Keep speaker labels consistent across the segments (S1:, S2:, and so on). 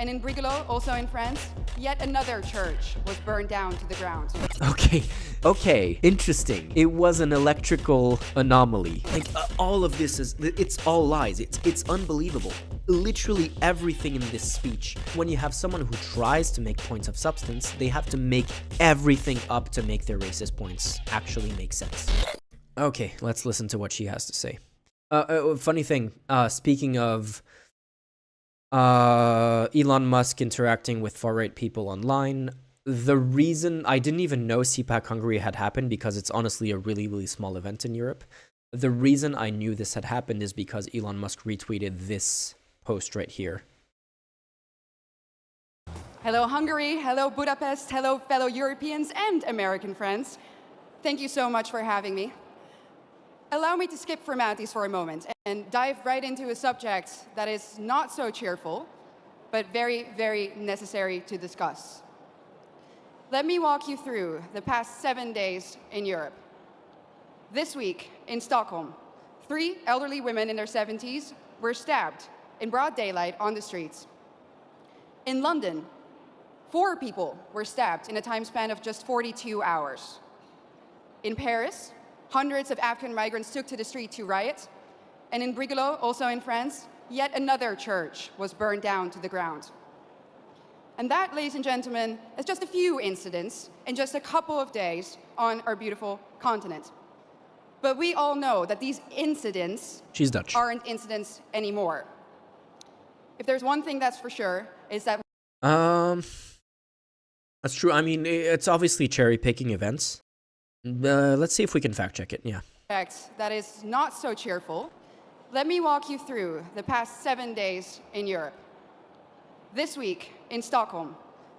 S1: And in Brigalow, also in France, yet another church was burned down to the ground.
S2: Okay, interesting. It was an electrical anomaly. Like, all of this it's all lies. It's unbelievable. Literally everything in this speech. When you have someone who tries to make points of substance, they have to make everything up to make their racist points actually make sense. Okay, let's listen to what she has to say. Funny thing, speaking of Elon Musk interacting with far-right people online, the reason I didn't even know CPAC Hungary had happened, because it's honestly a really, really small event in Europe. The reason I knew this had happened is because Elon Musk retweeted this post right here.
S1: Hello Hungary, hello Budapest, hello fellow Europeans and American friends. Thank you so much for having me. Allow me to skip formalities for a moment and dive right into a subject that is not so cheerful, but very, very necessary to discuss. Let me walk you through the past 7 days in Europe. This week in Stockholm, 3 elderly women in their 70s were stabbed in broad daylight on the streets. In London, 4 people were stabbed in a time span of just 42 hours. In Paris, hundreds of African migrants took to the street to riot. And in Brigalow, also in France, yet another church was burned down to the ground. And that, ladies and gentlemen, is just a few incidents in just a couple of days on our beautiful continent. But we all know that these incidents
S2: She's Dutch.
S1: aren't incidents anymore. If there's one thing that's for sure, is that...
S2: That's true. I mean, it's obviously cherry-picking events. Let's see if we can fact-check it, yeah.
S1: That is not so cheerful. Let me walk you through the past 7 days in Europe. This week in Stockholm,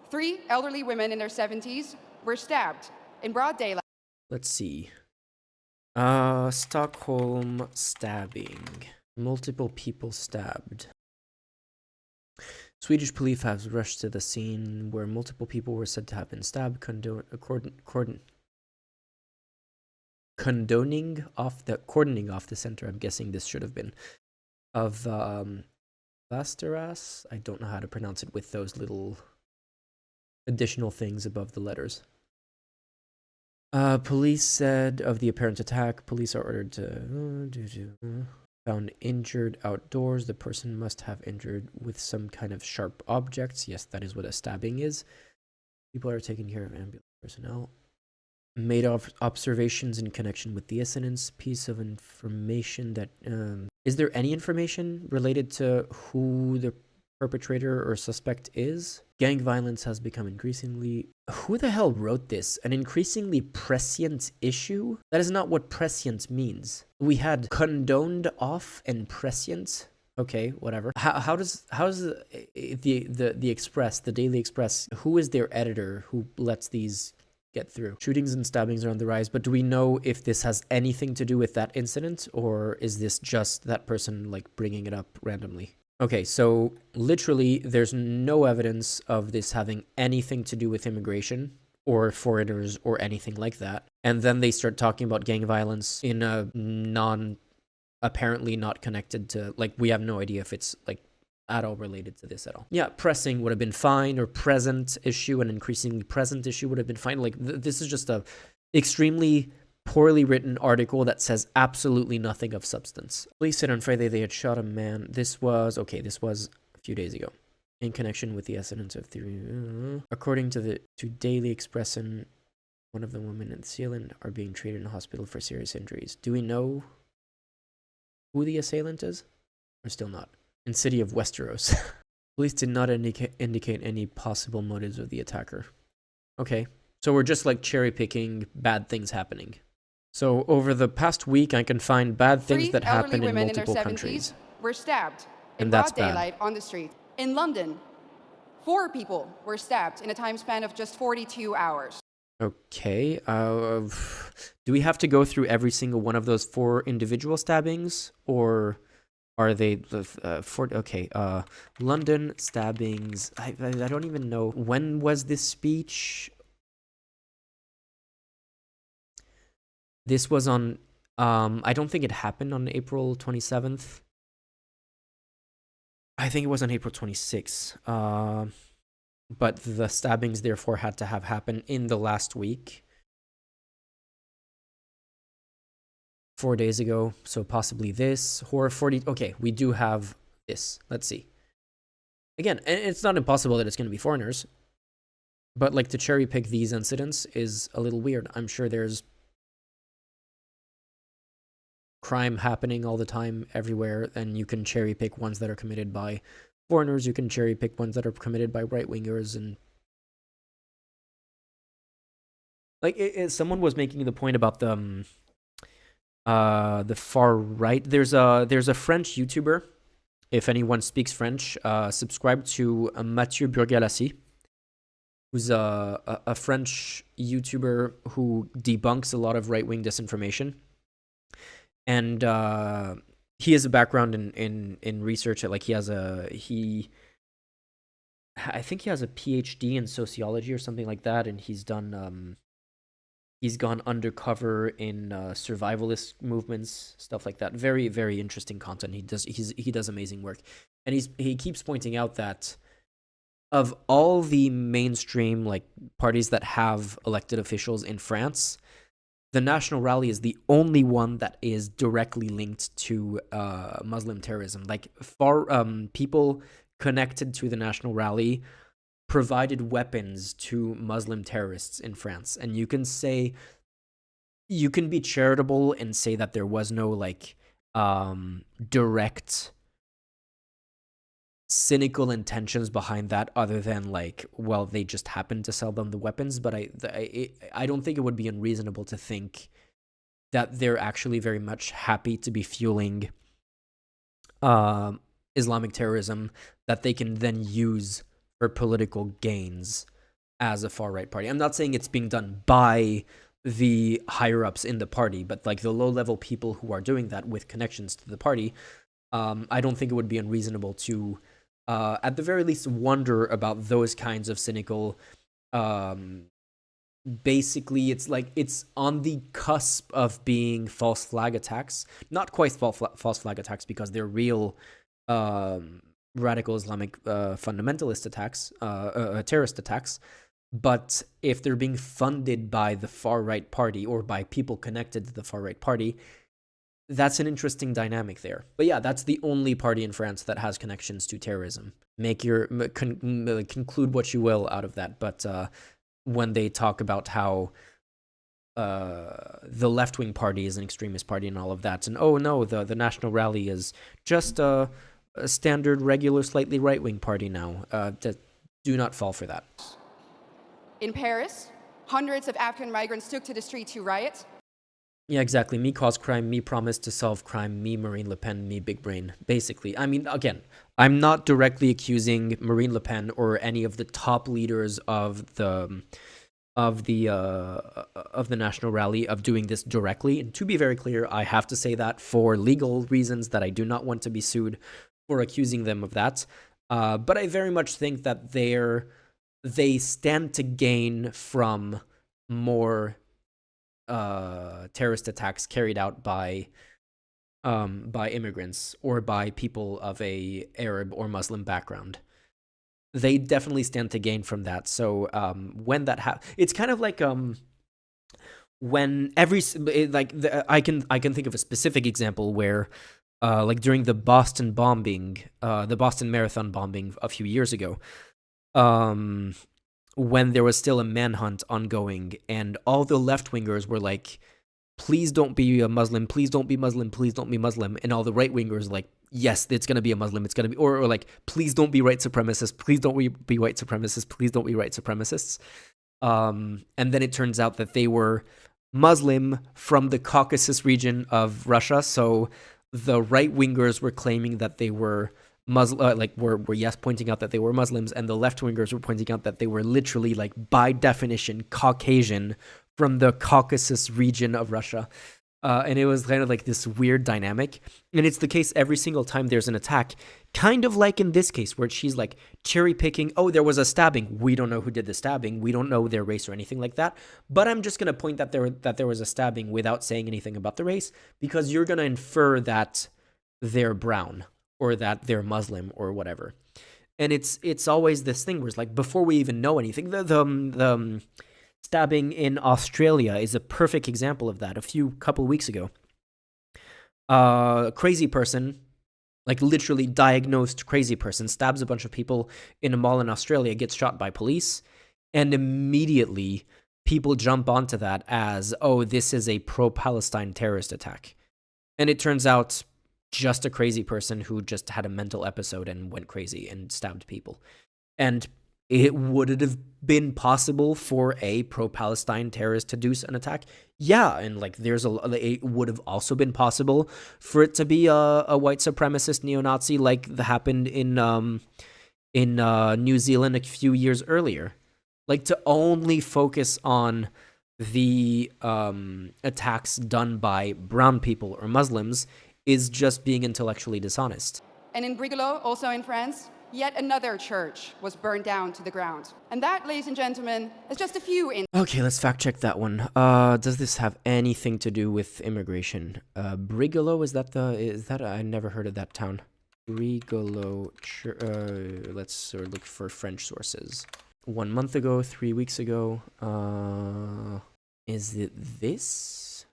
S1: 3 elderly women in their 70s were stabbed in broad daylight.
S2: Let's see. Stockholm stabbing. Multiple people stabbed. Swedish police have rushed to the scene where multiple people were said to have been stabbed, cordoning off the center. I'm guessing this should have been of Vasteras. I don't know how to pronounce it with those little additional things above the letters. Police said of the apparent attack, police are ordered to found injured outdoors. The person must have injured with some kind of sharp objects. Yes, that is what a stabbing is. People are taking care of ambulance personnel. Made observations in connection with the incidents. Piece of information that is there any information related to who the perpetrator or suspect is? Gang violence has become increasingly... Who the hell wrote this? An increasingly prescient issue? That is not what prescient means. We had condoned off and prescient. Okay, whatever. How does the Express, the Daily Express, who is their editor who lets these get through? Shootings and stabbings are on the rise, but do we know if this has anything to do with that incident, or is this just that person like bringing it up randomly? Okay, so literally there's no evidence of this having anything to do with immigration or foreigners or anything like that. And then they start talking about gang violence in a apparently not connected to, like, we have no idea if it's like at all related to this at all. Yeah, pressing would have been fine, or present issue, an increasingly present issue would have been fine. Like, this is just a extremely poorly written article that says absolutely nothing of substance. Police said on Friday they had shot a man. This was a few days ago, in connection with the incident of according to Daily Express, and one of the women in Zealand are being treated in a hospital for serious injuries. Do we know who the assailant is, or still not? In city of Westeros. Police did not indicate any possible motives of the attacker. Okay, so we're just like cherry picking bad things happening. So over the past week, I can find bad things that happen in multiple countries.
S1: Were stabbed in broad daylight on the street. In London, 4 people were stabbed in a time span of just 42 hours.
S2: Okay. Do we have to go through every single one of those 4 individual stabbings, or are they London stabbings? I don't even know. When was this speech? This was on, I don't think it happened on April 27th. I think it was on April 26th. But the stabbings therefore had to have happened in the last week. 4 days ago, so possibly this. Horror 40. Okay, we do have this. Let's see. Again, it's not impossible that it's going to be foreigners, but like to cherry pick these incidents is a little weird. I'm sure there's crime happening all the time everywhere, and you can cherry pick ones that are committed by foreigners. You can cherry pick ones that are committed by right-wingers, and like someone was making the point about the far right. There's a French YouTuber. If anyone speaks French, subscribe to Mathieu Burgalassi, who's a French YouTuber who debunks a lot of right-wing disinformation. And he has a background in research. Like I think he has a PhD in sociology or something like that, and he's done he's gone undercover in survivalist movements, stuff like that. Very, very interesting content. He does amazing work, and he keeps pointing out that of all the mainstream like parties that have elected officials in France, the National Rally is the only one that is directly linked to Muslim terrorism. Like people connected to the National Rally provided weapons to Muslim terrorists in France. And you can be charitable and say that there was no like direct cynical intentions behind that, other than like, well, they just happened to sell them the weapons. But I don't think it would be unreasonable to think that they're actually very much happy to be fueling Islamic terrorism that they can then use for political gains as a far-right party. I'm not saying it's being done by the higher-ups in the party, but like the low-level people who are doing that with connections to the party, I don't think it would be unreasonable to, at the very least, wonder about those kinds of cynical... basically, it's like it's on the cusp of being false flag attacks. Not quite false flag attacks, because they're real... radical Islamic fundamentalist attacks, terrorist attacks. But if they're being funded by the far-right party or by people connected to the far-right party, that's an interesting dynamic there. But yeah, that's the only party in France that has connections to terrorism. Make your conclude what you will out of that. But when they talk about how the left-wing party is an extremist party and all of that, and oh no, the National Rally is just a standard, regular, slightly right-wing party now. Do not fall for that.
S1: In Paris, hundreds of African migrants took to the street to riot.
S2: Yeah, exactly. Me cause crime, me promise to solve crime, me Marine Le Pen, me big brain. Basically, I mean, again, I'm not directly accusing Marine Le Pen or any of the top leaders of the National Rally of doing this directly. And to be very clear, I have to say that for legal reasons, that I do not want to be sued for accusing them of that. But I very much think that they stand to gain from more terrorist attacks carried out by immigrants or by people of a Arab or Muslim background. They definitely stand to gain from that. So when that it's kind of like when I can think of a specific example where like during the Boston bombing, the Boston Marathon bombing a few years ago, when there was still a manhunt ongoing, and all the left-wingers were like, please don't be a Muslim, please don't be Muslim, please don't be Muslim, and all the right-wingers like, yes, it's going to be a Muslim, it's going to be, or like, please don't be white supremacists, please don't be white supremacists, please don't be white supremacists. And then it turns out that they were Muslim from the Caucasus region of Russia, so the right-wingers were claiming that they were Muslim, were yes, pointing out that they were Muslims, and the left-wingers were pointing out that they were literally, like, by definition, Caucasian from the Caucasus region of Russia. And it was kind of like this weird dynamic. And it's the case every single time there's an attack, kind of like in this case, where she's like cherry picking, oh, there was a stabbing. We don't know who did the stabbing. We don't know their race or anything like that. But I'm just going to point that there was a stabbing without saying anything about the race, because you're going to infer that they're brown or that they're Muslim or whatever. And it's always this thing where it's like, before we even know anything, the stabbing in Australia is a perfect example of that. Couple weeks ago, a crazy person, like literally diagnosed crazy person, stabs a bunch of people in a mall in Australia, gets shot by police, and immediately people jump onto that as, oh, this is a pro-Palestine terrorist attack. And it turns out just a crazy person who just had a mental episode and went crazy and stabbed people. And would it have been possible for a pro-Palestine terrorist to do an attack? Yeah, and like it would have also been possible for it to be a white supremacist neo-Nazi like happened in New Zealand a few years earlier. Like, to only focus on the attacks done by brown people or Muslims is just being intellectually dishonest.
S1: And in Brigalow, also in France, yet another church was burned down to the ground. And that, ladies and gentlemen, is just a few
S2: Okay, let's fact check that one. Does this have anything to do with immigration? Brigalow, is that I never heard of that town. Brigalow, let's look for French sources. 1 month ago, 3 weeks ago. Is it this?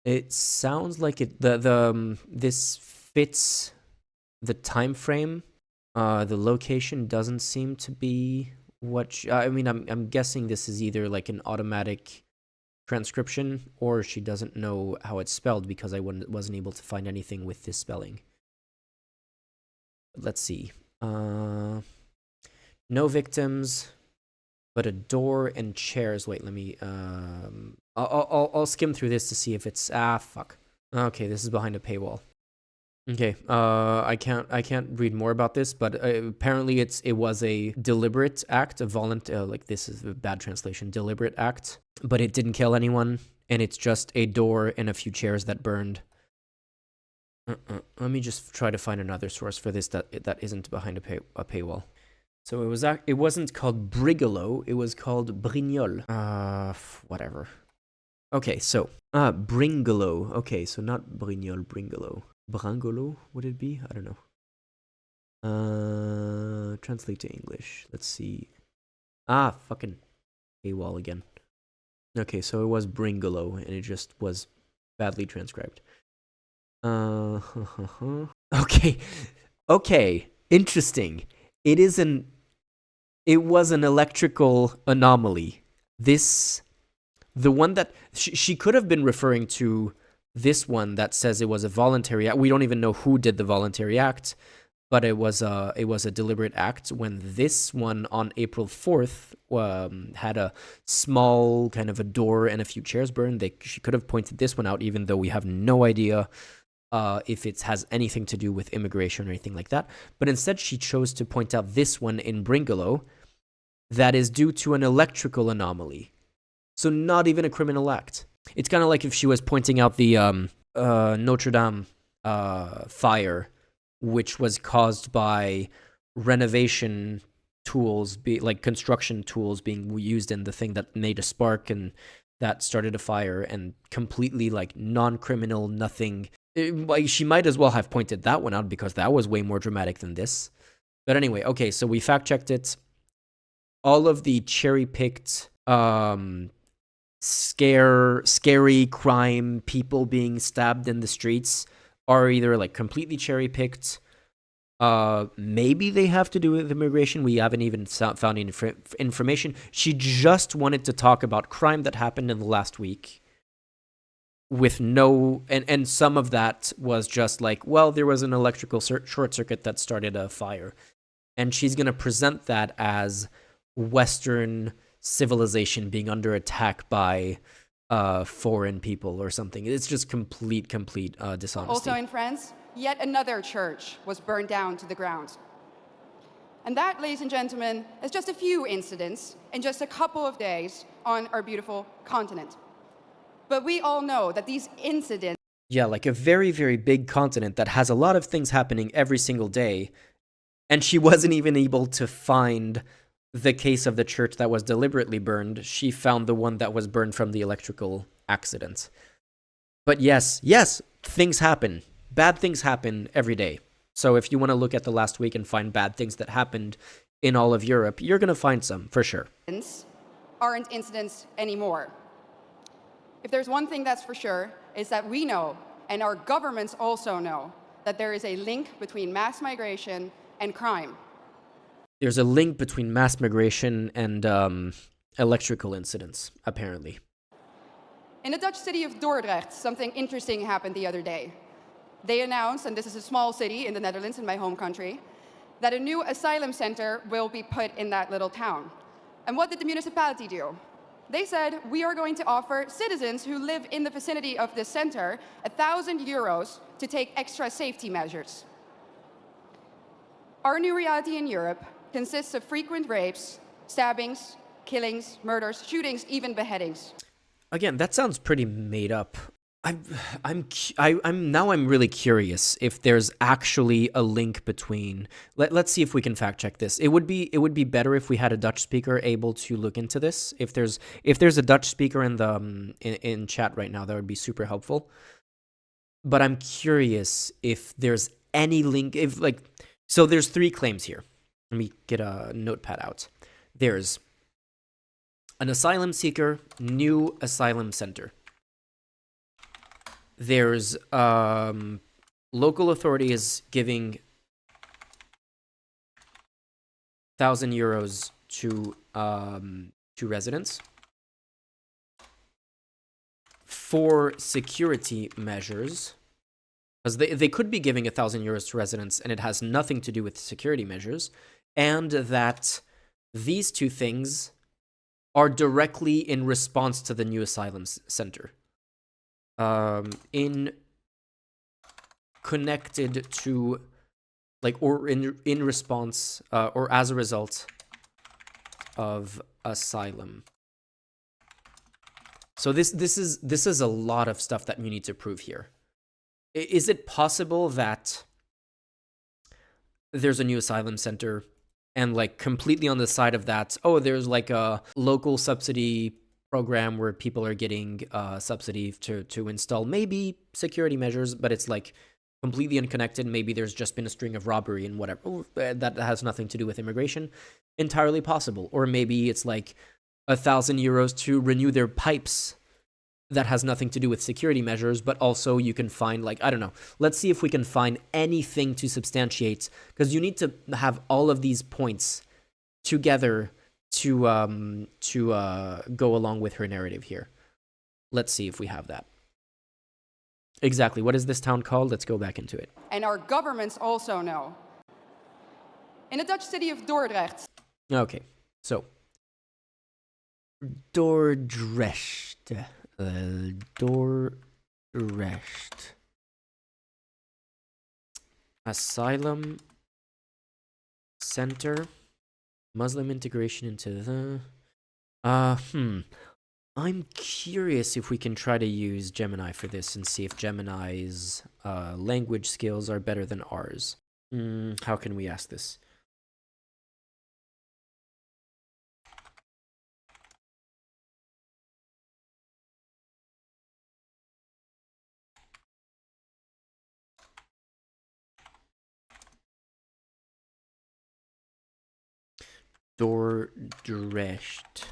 S2: It sounds like it. This fits the time frame. The location doesn't seem to be what. I'm guessing this is either like an automatic transcription, or she doesn't know how it's spelled, because I wasn't able to find anything with this spelling. Let's see. No victims, but a door and chairs. Wait, let me. I'll skim through this to see if it's fuck. Okay, this is behind a paywall. Okay, I can't read more about this, but apparently it was a deliberate act, like, this is a bad translation, deliberate act, but it didn't kill anyone, and it's just a door and a few chairs that burned. Let me just try to find another source for this that isn't behind a paywall. So it wasn't called Brigalow, it was called Brignol. Whatever. Okay, so Bringalow. Okay, so not Brignol, Bringalow. Brangolo, would it be? I don't know. Translate to English. Let's see. Fucking paywall again. Okay, so it was Bringalow, and it just was badly transcribed. Okay, interesting. It was an electrical anomaly. The one that she could have been referring to, this one that says it was a voluntary act. We don't even know who did the voluntary act, but it was a deliberate act. When this one on April 4th had a small kind of a door and a few chairs burned, she could have pointed this one out, even though we have no idea if it has anything to do with immigration or anything like that. But instead, she chose to point out this one in Bringalow that is due to an electrical anomaly. So not even a criminal act. It's kind of like if she was pointing out the Notre Dame fire, which was caused by renovation tools, like construction tools being used in the thing that made a spark and that started a fire, and completely like non-criminal, nothing. She might as well have pointed that one out, because that was way more dramatic than this. But anyway, okay, so we fact-checked it. All of the cherry-picked scary crime, people being stabbed in the streets, are either like completely cherry-picked. Maybe they have to do with immigration. We haven't even found any information. She just wanted to talk about crime that happened in the last week, with no, and some of that was just like, well, there was an electrical short circuit that started a fire, and she's going to present that as Western civilization being under attack by foreign people or something. It's just complete dishonesty.
S1: Also in France, yet another church was burned down to the ground. And that, ladies and gentlemen, is just a few incidents in just a couple of days on our beautiful continent. But we all know that these incidents...
S2: Yeah, like a very, very big continent that has a lot of things happening every single day, and she wasn't even able to find the case of the church that was deliberately burned. She found the one that was burned from the electrical accident. But yes, things happen. Bad things happen every day. So if you want to look at the last week and find bad things that happened in all of Europe, you're going to find some, for sure.
S1: Aren't incidents anymore. If there's one thing that's for sure, is that we know, and our governments also know, that there is a link between mass migration and crime.
S2: There's a link between mass migration and electrical incidents, apparently.
S1: In the Dutch city of Dordrecht, something interesting happened the other day. They announced, and this is a small city in the Netherlands, in my home country, that a new asylum center will be put in that little town. And what did the municipality do? They said, we are going to offer citizens who live in the vicinity of this center €1,000 to take extra safety measures. Our new reality in Europe consists of frequent rapes, stabbings, killings, murders, shootings, even beheadings.
S2: Again, that sounds pretty made up. I'm really curious if there's actually a link between. Let's see if we can fact check this. It would be better if we had a Dutch speaker able to look into this. If there's a Dutch speaker in the in chat right now, that would be super helpful. But I'm curious if there's any link. So there's 3 claims here. Let me get a notepad out. There's an asylum seeker, new asylum center. There's local authorities giving €1,000 to residents for security measures, because they could be giving €1,000 to residents and it has nothing to do with security measures, and that these 2 things are directly in response to the new asylum center. Connected to, or in response, or as a result of asylum. So this is a lot of stuff that you need to prove here. Is it possible that there's a new asylum center and completely on the side of that, there's a local subsidy program where people are getting subsidy to install maybe security measures, but it's completely unconnected. Maybe there's just been a string of robbery and whatever that has nothing to do with immigration. Entirely possible. Or maybe it's €1,000 to renew their pipes. That has nothing to do with security measures, but also you can find I don't know. Let's see if we can find anything to substantiate, because you need to have all of these points together to go along with her narrative here. Let's see if we have that. Exactly. What is this town called? Let's go back into it.
S1: And our governments also know. In the Dutch city of Dordrecht.
S2: Okay. So Dordrecht. Dordrecht. Asylum center. Muslim integration into the... I'm curious if we can try to use Gemini for this and see if Gemini's language skills are better than ours. How can we ask this? Dordrecht.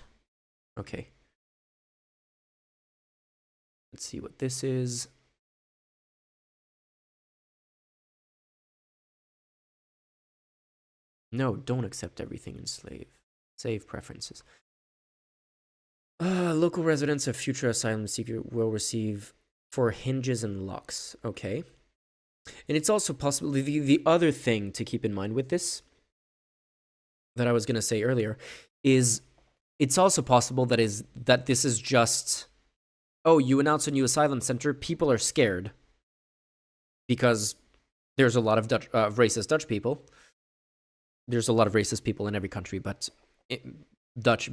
S2: Okay. Let's see what this is. No, don't accept everything in slave. Save preferences. Local residents of future asylum seeker will receive for hinges and locks. Okay. And it's also possible, the other thing to keep in mind with this, that I was going to say earlier, is it's also possible that this is just, you announce a new asylum center, people are scared because there's a lot of racist Dutch people. There's a lot of racist people in every country, but the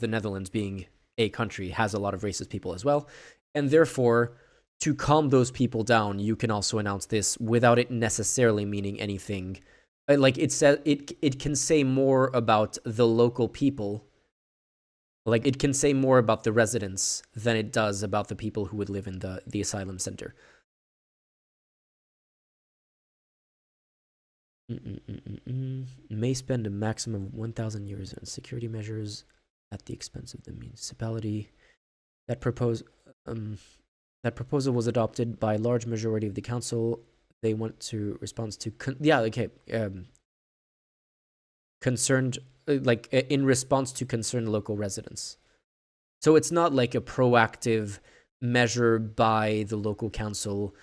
S2: Netherlands being a country has a lot of racist people as well. And therefore, to calm those people down, you can also announce this without it necessarily meaning anything. It can say more about the local people. It can say more about the residents than it does about the people who would live in the asylum center. May spend a maximum of 1,000 euros on security measures at the expense of the municipality. That proposal was adopted by a large majority of the council. They want to respond to concerned, in response to concerned local residents. So it's not like a proactive measure by the local council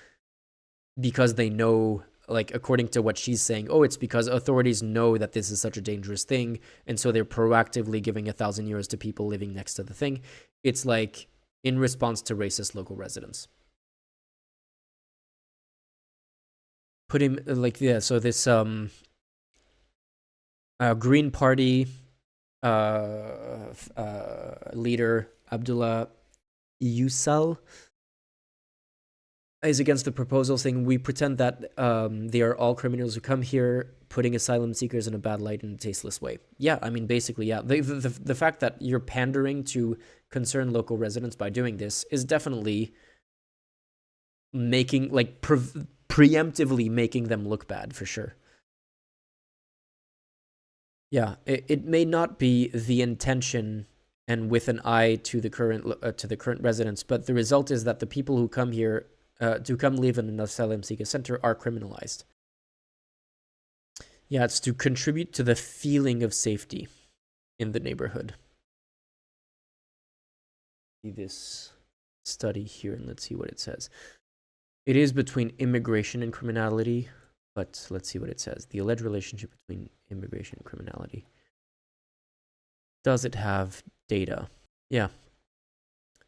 S2: because they know, like, according to what she's saying, it's because authorities know that this is such a dangerous thing, and so they're proactively giving 1,000 euros to people living next to the thing. It's like in response to racist local residents. Put him so this Green Party leader Abdullah Yusal is against the proposal, saying we pretend that they are all criminals who come here, putting asylum seekers in a bad light in a tasteless way. Yeah, I mean, basically, yeah. The fact that you're pandering to concerned local residents by doing this is definitely making, preemptively making them look bad, for sure. Yeah, it may not be the intention and with an eye to the current residents, but the result is that the people who come here to come live in an asylum seeker center are criminalized. Yeah, it's to contribute to the feeling of safety in the neighborhood. See this study here, and let's see what it says. It is between immigration and criminality, but let's see what it says. The alleged relationship between immigration and criminality. Does it have data? Yeah.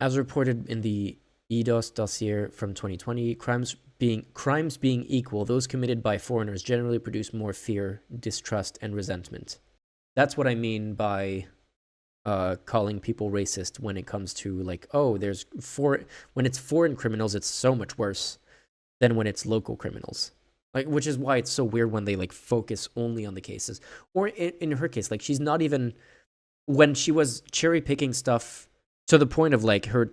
S2: As reported in the EDOS dossier from 2020, crimes being equal, those committed by foreigners generally produce more fear, distrust, and resentment. That's what I mean by calling people racist when it comes to when it's foreign criminals, it's so much worse than when it's local criminals. Which is why it's so weird when they focus only on the cases. Or in her case, she's not even, when she was cherry picking stuff to the point of her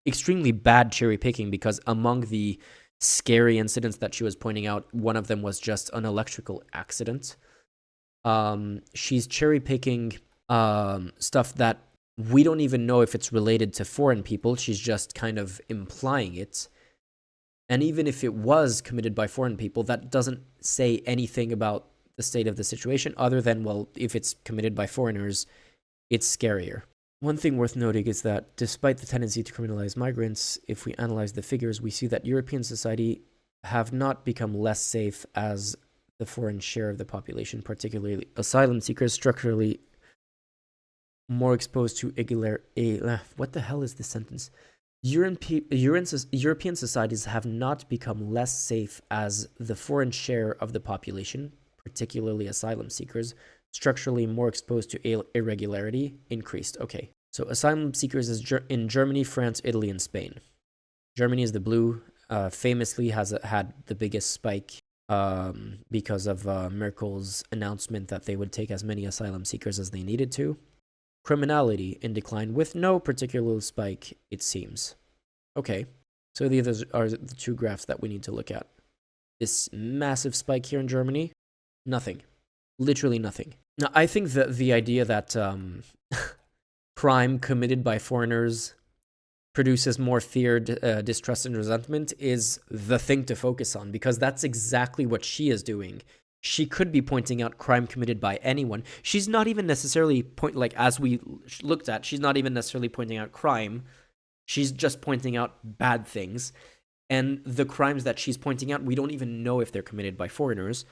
S2: extremely bad cherry picking, because among the scary incidents that she was pointing out, one of them was just an electrical accident. She's cherry picking stuff that we don't even know if it's related to foreign people. She's just kind of implying it. And even if it was committed by foreign people, that doesn't say anything about the state of the situation other than, well, if it's committed by foreigners, it's scarier. One thing worth noting is that despite the tendency to criminalize migrants, if we analyze the figures, we see that European society have not become less safe as the foreign share of the population, particularly asylum seekers, structurally more exposed to what the hell is this sentence? European societies have not become less safe as the foreign share of the population, particularly asylum seekers, structurally more exposed to irregularity, increased. Okay, so asylum seekers is in Germany, France, Italy, and Spain. Germany is the blue, famously has had the biggest spike because of Merkel's announcement that they would take as many asylum seekers as they needed to. Criminality in decline with no particular spike, it seems. Okay, so these are the two graphs that we need to look at. This massive spike here in Germany, nothing. Literally nothing. Now, I think that the idea that crime committed by foreigners produces more fear, distrust, and resentment is the thing to focus on, because that's exactly what she is doing. She could be pointing out crime committed by anyone. She's not even necessarily as we looked at, she's not even necessarily pointing out crime. She's just pointing out bad things. And the crimes that she's pointing out, we don't even know if they're committed by foreigners.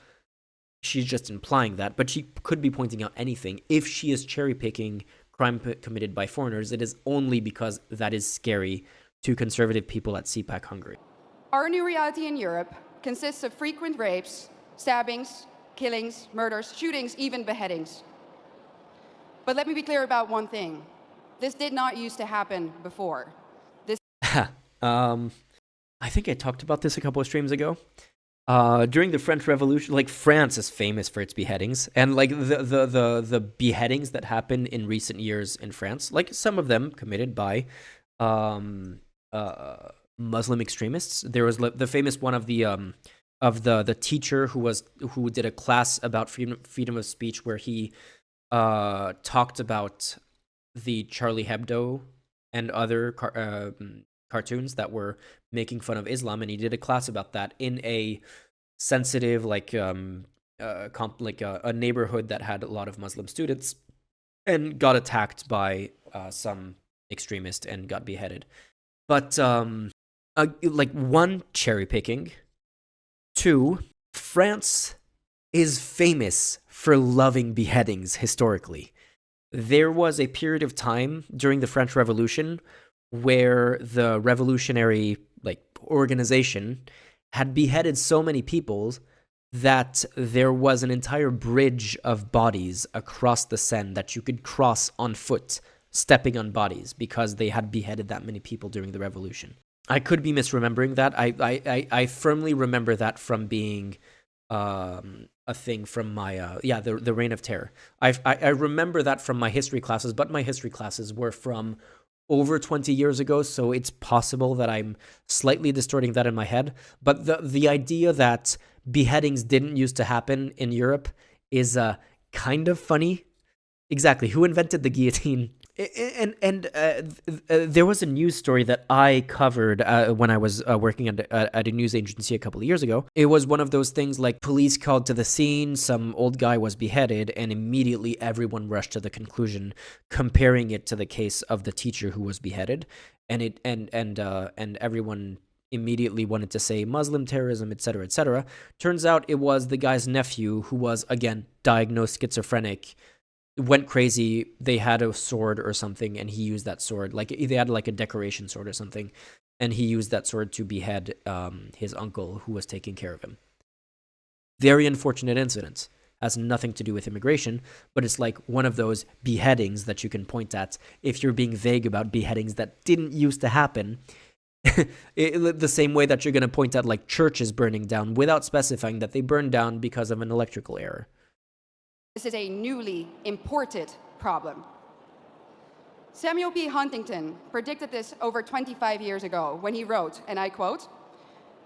S2: She's just implying that, but she could be pointing out anything. If she is cherry picking crime committed by foreigners, it is only because that is scary to conservative people at CPAC Hungary.
S1: Our new reality in Europe consists of frequent rapes, stabbings, killings, murders, shootings, even beheadings. But let me be clear about one thing. This did not used to happen before.
S2: I think I talked about this a couple of streams ago. During the French Revolution, France is famous for its beheadings, and the beheadings that happened in recent years in France, some of them committed by Muslim extremists. There was the famous one of the the teacher who did a class about freedom of speech, where he talked about the Charlie Hebdo and other cartoons that were making fun of Islam, and he did a class about that in a sensitive, like a neighborhood that had a lot of Muslim students, and got attacked by some extremist and got beheaded. But like, one, cherry picking. Two, France is famous for loving beheadings historically. There was a period of time during the French Revolution where the revolutionary organization had beheaded so many people that there was an entire bridge of bodies across the Seine that you could cross on foot, stepping on bodies, because they had beheaded that many people during the revolution. I could be misremembering that. I firmly remember that from being a thing from my the Reign of Terror. I remember that from my history classes, but my history classes were from over 20 years ago, so it's possible that I'm slightly distorting that in my head. But the idea that beheadings didn't used to happen in Europe is kind of funny. Exactly. Who invented the guillotine? And there was a news story that I covered when I was working at a news agency a couple of years ago. It was one of those things like police called to the scene, some old guy was beheaded, and immediately everyone rushed to the conclusion, comparing it to the case of the teacher who was beheaded, and everyone immediately wanted to say Muslim terrorism, etc., etc. Turns out it was the guy's nephew, who was, again, diagnosed schizophrenic, went crazy. They had a sword or something, and he used that sword. Like, they had like a decoration sword or something, and he used that sword to behead his uncle who was taking care of him. Very unfortunate incident. Has nothing to do with immigration, but it's like one of those beheadings that you can point at if you're being vague about beheadings that didn't used to happen. The same way that you're going to point at like churches burning down without specifying that they burned down because of an electrical error.
S1: This is a newly imported problem. Samuel P. Huntington predicted this over 25 years ago when he wrote, and I quote,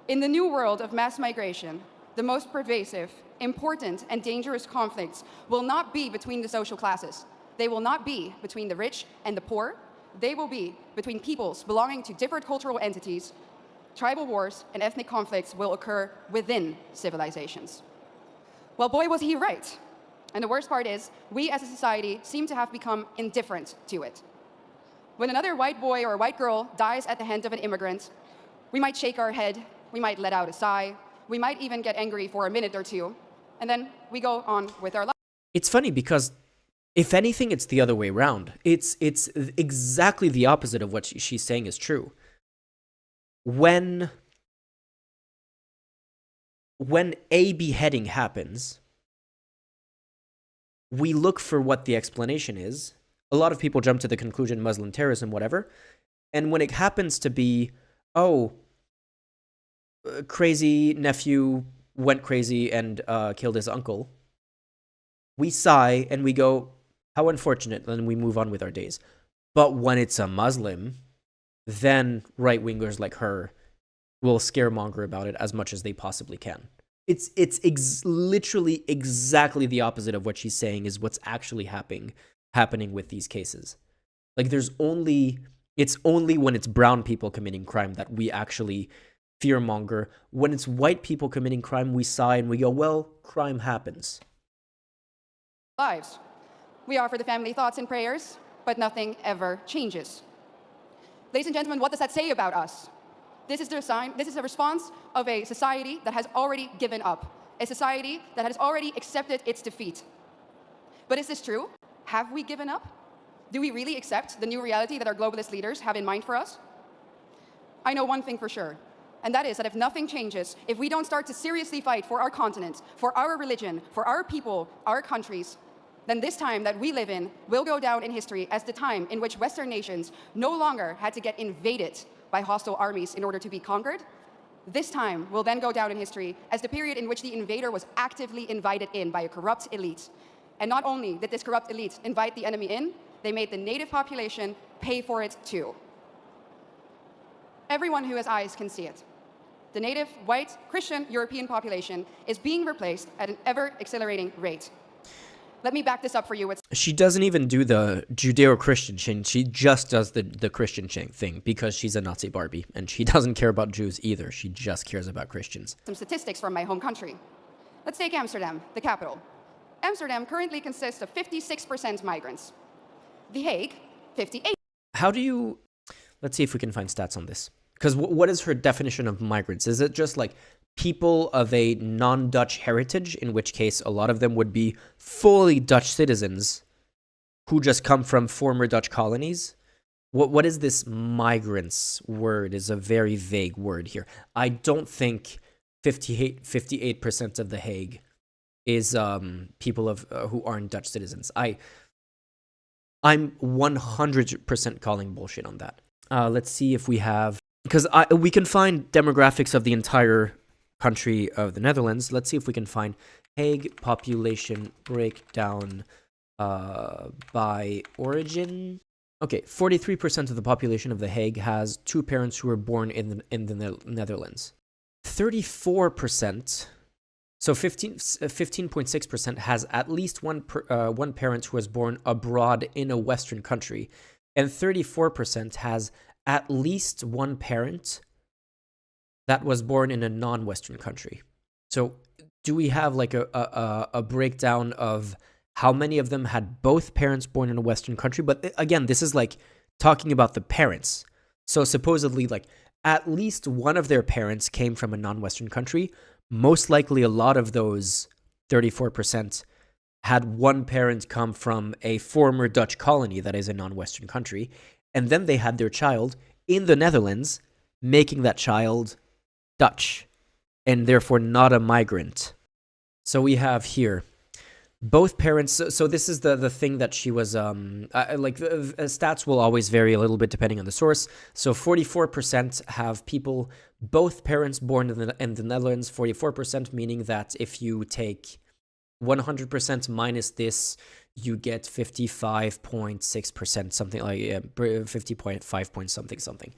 S1: "In the new world of mass migration, the most pervasive, important, and dangerous conflicts will not be between the social classes. They will not be between the rich and the poor. They will be between peoples belonging to different cultural entities. Tribal wars and ethnic conflicts will occur within civilizations." Well, boy, was he right. And the worst part is, we as a society seem to have become indifferent to it. When another white boy or white girl dies at the hand of an immigrant, we might shake our head, we might let out a sigh, we might even get angry for a minute or two, and then we go on with our life.
S2: It's funny because, if anything, it's the other way around. It's exactly the opposite of what she's saying is true. When a beheading happens, we look for what the explanation is. A lot of people jump to the conclusion Muslim terrorism, whatever. And when it happens to be, crazy nephew went crazy and killed his uncle, we sigh and we go, how unfortunate, and we move on with our days. But when it's a Muslim, then right-wingers like her will scaremonger about it as much as they possibly can. It's literally exactly the opposite of what she's saying is what's actually happening with these cases. Like, it's only when it's brown people committing crime that we actually fearmonger. When it's white people committing crime, we sigh and we go, well, crime happens.
S1: Lives. We offer the family thoughts and prayers, but nothing ever changes. Ladies and gentlemen, what does that say about us? This is a response of a society that has already given up, a society that has already accepted its defeat. But is this true? Have we given up? Do we really accept the new reality that our globalist leaders have in mind for us? I know one thing for sure, and that is that if nothing changes, if we don't start to seriously fight for our continent, for our religion, for our people, our countries, then this time that we live in will go down in history as the time in which Western nations no longer had to get invaded by hostile armies in order to be conquered. This time will then go down in history as the period in which the invader was actively invited in by a corrupt elite. And not only did this corrupt elite invite the enemy in, they made the native population pay for it too. Everyone who has eyes can see it. The native, white, Christian European population is being replaced at an ever-accelerating rate. Let me back this up for you with
S2: She doesn't even do the Judeo-Christian thing. She just does the Christian thing because she's a Nazi Barbie. And she doesn't care about Jews either. She just cares about Christians.
S1: some statistics from my home country. Let's take Amsterdam, the capital. Amsterdam currently consists of 56% migrants. The Hague, 58%.
S2: How do you... Let's see if we can find stats on this. Because what is her definition of migrants? Is it just like people of a non-Dutch heritage, in which case a lot of them would be fully Dutch citizens who just come from former Dutch colonies? What is this migrants word? Is a very vague word here. I don't think 58% of The Hague is people of who aren't Dutch citizens. I'm 100% calling bullshit on that. Let's see if we have... Because we can find demographics of the entire country of the Netherlands. Let's see if we can find Hague population breakdown by origin. Okay, 43% of the population of The Hague has two parents who were born in the Netherlands. 34%, so 15.6% has at least one parent who was born abroad in a Western country, and 34% has at least one parent that was born in a non-Western country. So do we have like a breakdown of how many of them had both parents born in a Western country? But again, this is like talking about the parents. So supposedly like at least one of their parents came from a non-Western country. Most likely a lot of those 34% had one parent come from a former Dutch colony that is a non-Western country. And then they had their child in the Netherlands, making that child Dutch, and therefore not a migrant. So we have here, both parents, so this is the thing that she was, stats will always vary a little bit depending on the source. So 44% have people, both parents born in the Netherlands, 44%, meaning that if you take 100% minus this, you get 55.6%, something like 50.5 point something.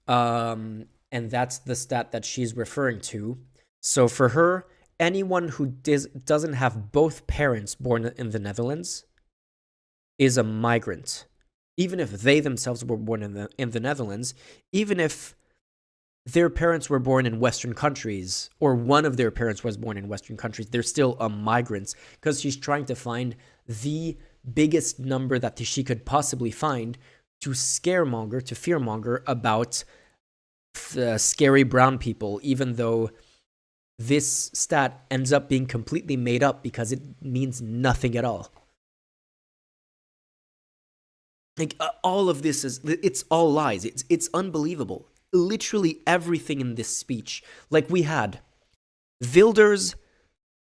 S2: And that's the stat that she's referring to. So for her, anyone who doesn't have both parents born in the Netherlands is a migrant. Even if they themselves were born in the Netherlands, even if their parents were born in Western countries, or one of their parents was born in Western countries, they're still a migrant, because she's trying to find the biggest number that she could possibly find to fearmonger about scary brown people, even though this stat ends up being completely made up because it means nothing at all. Like, all of this it's all lies. It's unbelievable. Literally everything in this speech. Like, we had Wilders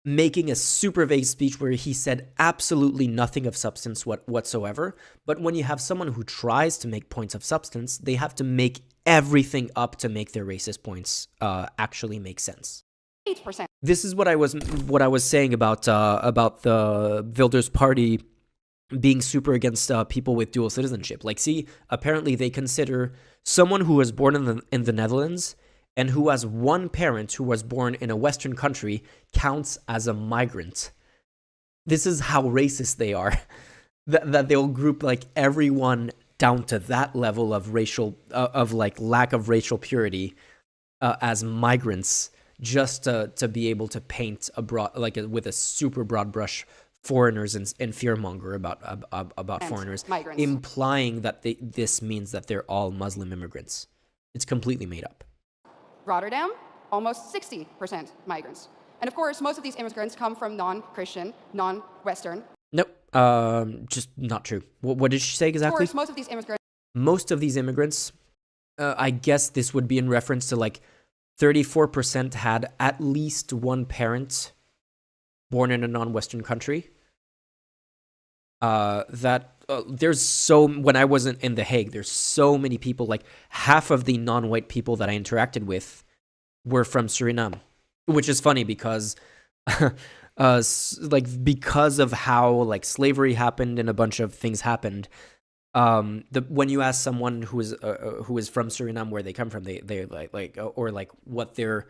S2: making a super vague speech where he said absolutely nothing of substance whatsoever. But when you have someone who tries to make points of substance, they have to make everything up to make their racist points actually make sense.
S1: 8%.
S2: This is what I was saying about the Wilders party being super against people with dual citizenship. Like, see, apparently they consider someone who was born in the Netherlands and who has one parent who was born in a Western country counts as a migrant. This is how racist they are. that they'll group like everyone down to that level of lack of racial purity as migrants, just to be able to paint with a super broad brush foreigners and fearmonger about foreigners,
S1: migrants,
S2: implying that this means that they're all Muslim immigrants. It's completely made up.
S1: Rotterdam, almost 60% migrants. And of course, most of these immigrants come from non-Christian, non-Western.
S2: Nope, just not true. What did she say exactly?
S1: Of course,
S2: most of these immigrants, I guess this would be in reference to like 34% had at least one parent born in a non-Western country. When I wasn't in The Hague, there's so many people, like half of the non-white people that I interacted with were from Suriname, which is funny because because of how like slavery happened and a bunch of things happened, When you ask someone who is from Suriname where they come from, they or like what their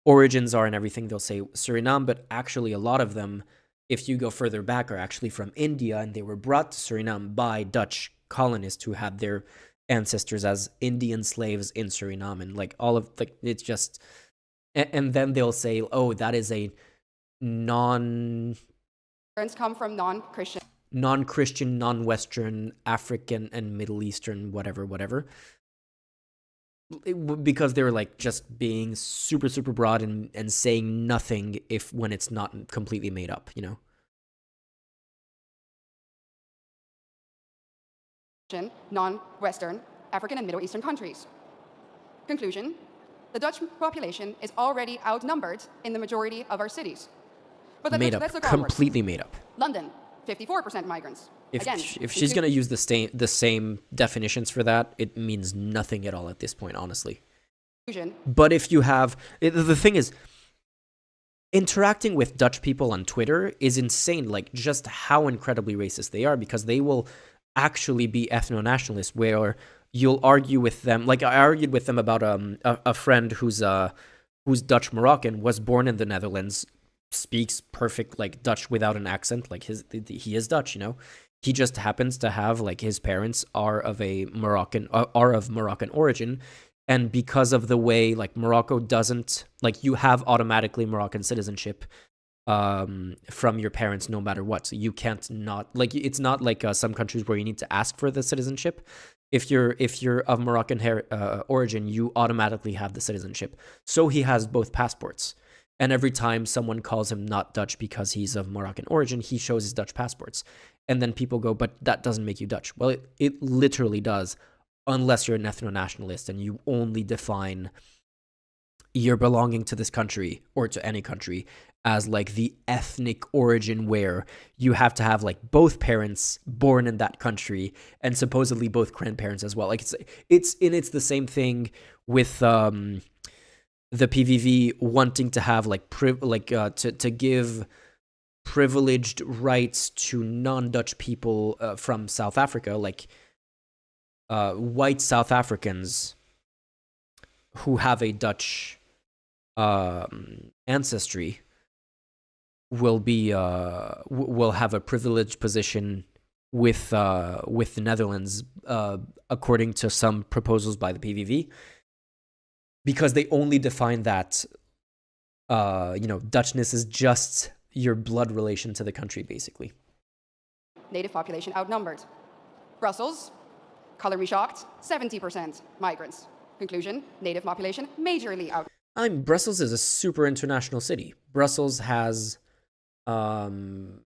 S2: origins are and everything, they'll say Suriname, but actually a lot of them, if you go further back, are actually from India, and they were brought to Suriname by Dutch colonists who had their ancestors as Indian slaves in Suriname, and like all of like it's just, and then they'll say, oh, that is a
S1: Parents come from non-Christian,
S2: non-Western, African, and Middle Eastern, whatever. Because they're like just being super broad and saying nothing when it's not completely made up, you know?
S1: non-Western, African and Middle Eastern countries. Conclusion, the Dutch population is already outnumbered in the majority of our cities. But let's look onwards.
S2: Completely made up.
S1: London, 54% migrants.
S2: If she's going to use the same definitions for that, it means nothing at all at this point, honestly. But if you have... The thing is, interacting with Dutch people on Twitter is insane, like just how incredibly racist they are, because they will actually be ethno-nationalists, where you'll argue with them. Like I argued with them about a friend who's Dutch Moroccan, was born in the Netherlands, speaks perfect like Dutch without an accent, like he is Dutch, you know. He just happens to have like his parents are of Moroccan origin, and because of the way like Morocco doesn't like you have automatically Moroccan citizenship from your parents no matter what. So you can't not like it's not like some countries where you need to ask for the citizenship. If you're of Moroccan origin, you automatically have the citizenship. So he has both passports. And every time someone calls him not Dutch because he's of Moroccan origin, he shows his Dutch passports. And then people go, but that doesn't make you Dutch. Well, it literally does, unless you're an ethno-nationalist and you only define your belonging to this country or to any country as like the ethnic origin where you have to have like both parents born in that country and supposedly both grandparents as well. Like it's the same thing with the PVV wanting to have like to give privileged rights to non-Dutch people from South Africa, like white South Africans who have a Dutch ancestry will have a privileged position with the Netherlands, according to some proposals by the PVV. Because they only define that, Dutchness is just your blood relation to the country, basically.
S1: Native population outnumbered. Brussels, color me shocked, 70% migrants. Conclusion, native population majorly out.
S2: Brussels is a super international city. Brussels has...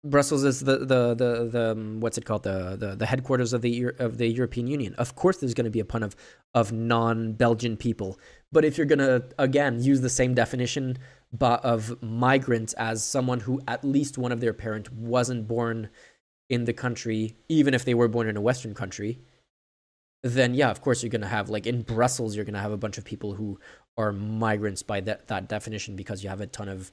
S2: Brussels is the what's it called, the headquarters of the European Union. Of course, there's going to be a ton of non-Belgian people, but if you're going to again use the same definition of migrant as someone who at least one of their parents wasn't born in the country, even if they were born in a Western country, then yeah, of course you're going to have like in Brussels you're going to have a bunch of people who are migrants by that definition, because you have a ton of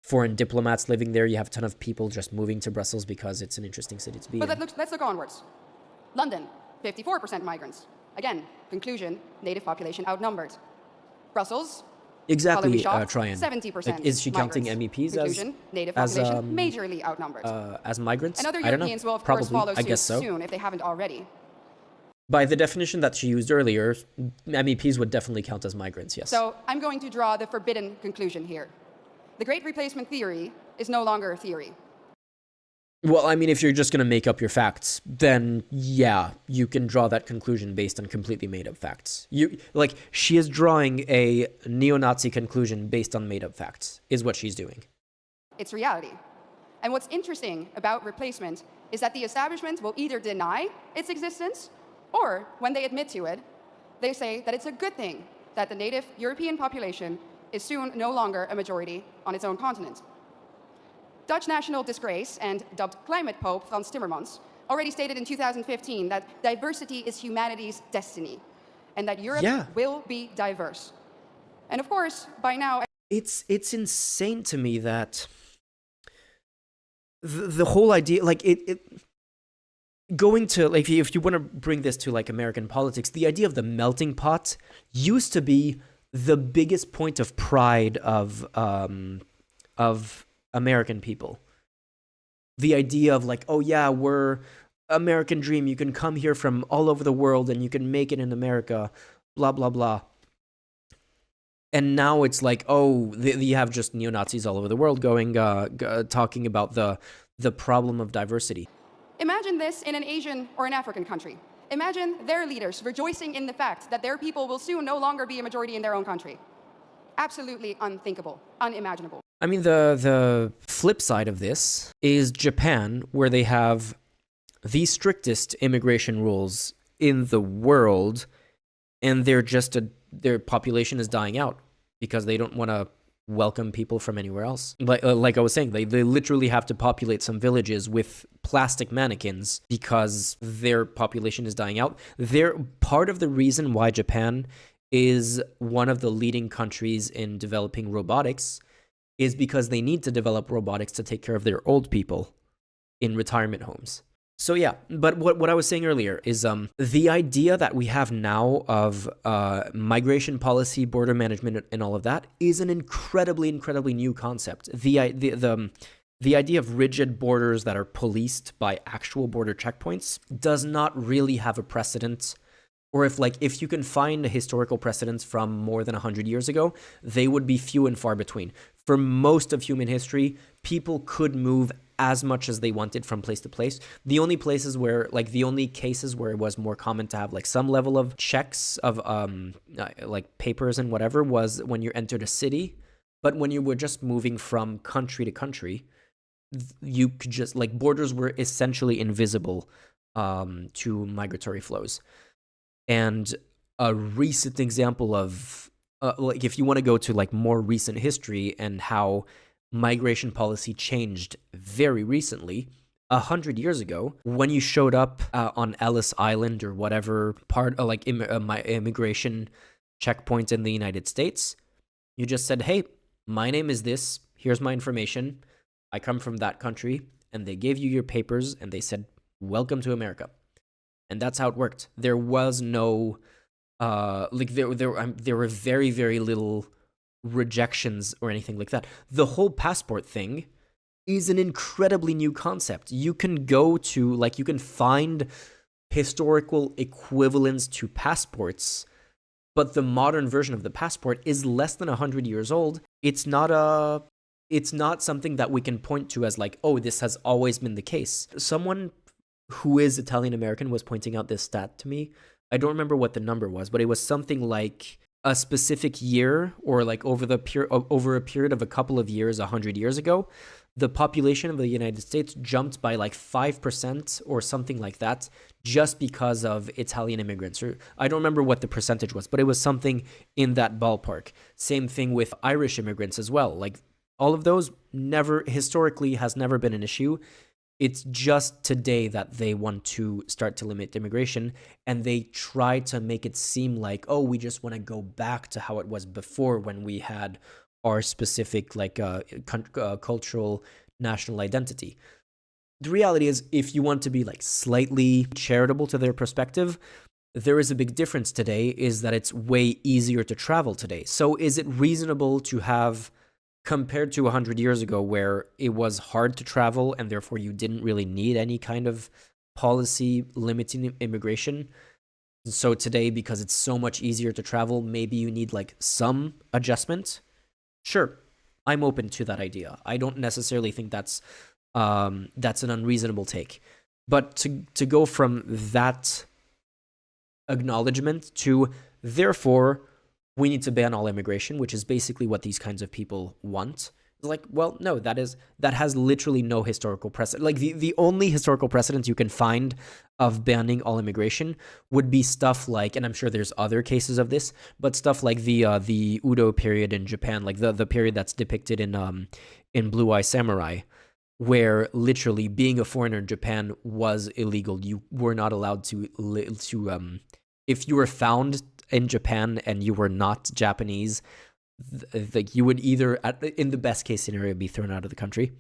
S2: foreign diplomats living there. You have a ton of people just moving to Brussels because it's an interesting city to be in.
S1: But let's look onwards. London, 54% migrants. Again, conclusion, native population outnumbered. Brussels,
S2: exactly. Tryon.
S1: 70%.
S2: Like, is she counting MEPs
S1: conclusion, native population majorly outnumbered.
S2: As migrants?
S1: And other
S2: I don't know.
S1: Europeans will of
S2: Probably.
S1: course follow
S2: I guess
S1: suit
S2: so.
S1: soon if they haven't already.
S2: By the definition that she used earlier, MEPs would definitely count as migrants, yes.
S1: So I'm going to draw the forbidden conclusion here. The Great Replacement theory is no longer a theory.
S2: Well, I mean, if you're just going to make up your facts, then yeah, you can draw that conclusion based on completely made-up facts. She is drawing a neo-Nazi conclusion based on made-up facts, is what she's doing.
S1: It's reality. And what's interesting about replacement is that the establishment will either deny its existence, or when they admit to it, they say that it's a good thing that the native European population is soon no longer a majority on its own continent. Dutch national disgrace and dubbed climate pope Frans Timmermans already stated in 2015 that diversity is humanity's destiny and that Europe will be diverse. And of course, by now...
S2: It's insane to me that the whole idea, like going to, like, if you want to bring this to like American politics, the idea of the melting pot used to be the biggest point of pride of American people. The idea of like, oh yeah, we're American dream. You can come here from all over the world and you can make it in America, blah, blah, blah. And now it's like, oh, you have just neo-Nazis all over the world going, talking about the problem of diversity.
S1: Imagine this in an Asian or an African country. Imagine their leaders rejoicing in the fact that their people will soon no longer be a majority in their own country. Absolutely unthinkable, unimaginable.
S2: I mean, the flip side of this is Japan, where they have the strictest immigration rules in the world, and their population is dying out because they don't want to welcome people from anywhere else. Like I was saying, they literally have to populate some villages with plastic mannequins because their population is dying out. They're part of the reason why Japan is one of the leading countries in developing robotics is because they need to develop robotics to take care of their old people in retirement homes. So yeah, but what I was saying earlier is the idea that we have now of migration policy, border management, and all of that is an incredibly new concept. The idea of rigid borders that are policed by actual border checkpoints does not really have a precedent. Or if you can find historical precedents from more than 100 years ago, they would be few and far between. For most of human history, people could move as much as they wanted from place to place. The only cases where it was more common to have like some level of checks of like papers and whatever was when you entered a city. But when you were just moving from country to country, you could just like borders were essentially invisible to migratory flows. And a recent example of like if you want to go to like more recent history and how migration policy changed very recently, 100 years ago, when you showed up on Ellis Island or whatever part of like immigration checkpoint in the United States, you just said, hey, my name is this, here's my information, I come from that country, and they gave you your papers and they said, welcome to America. And that's how it worked. There was no there were very little rejections or anything like that. The whole passport thing is an incredibly new concept. You can go to you can find historical equivalents to passports, but the modern version of the passport is less than 100 years old. It's not something that we can point to as like, oh, this has always been the case. Someone who is Italian American was pointing out this stat to me. I don't remember what the number was, but it was something like a specific year or like over a period of a couple of years, 100 years ago, the population of the United States jumped by like 5% or something like that just because of Italian immigrants. Or I don't remember what the percentage was, but it was something in that ballpark. Same thing with Irish immigrants as well. Like all of those historically has never been an issue. It's just today that they want to start to limit immigration, and they try to make it seem like, oh, we just want to go back to how it was before when we had our specific cultural national identity. The reality is, if you want to be like slightly charitable to their perspective, there is a big difference today is that it's way easier to travel today. So is it reasonable to have, compared to 100 years ago where it was hard to travel and therefore you didn't really need any kind of policy limiting immigration? So today, because it's so much easier to travel, maybe you need like some adjustment? Sure, I'm open to that idea. I don't necessarily think that's an unreasonable take. But to go from that acknowledgement to, therefore, we need to ban all immigration, which is basically what these kinds of people want. Like, well, no, that has literally no historical precedent. Like the only historical precedent you can find of banning all immigration would be stuff like, and I'm sure there's other cases of this, but stuff like the Udo period in Japan, like the period that's depicted in Blue Eye Samurai, where literally being a foreigner in Japan was illegal. You were not allowed to if you were found in Japan and you were not Japanese, like you would either, in the best case scenario, be thrown out of the country.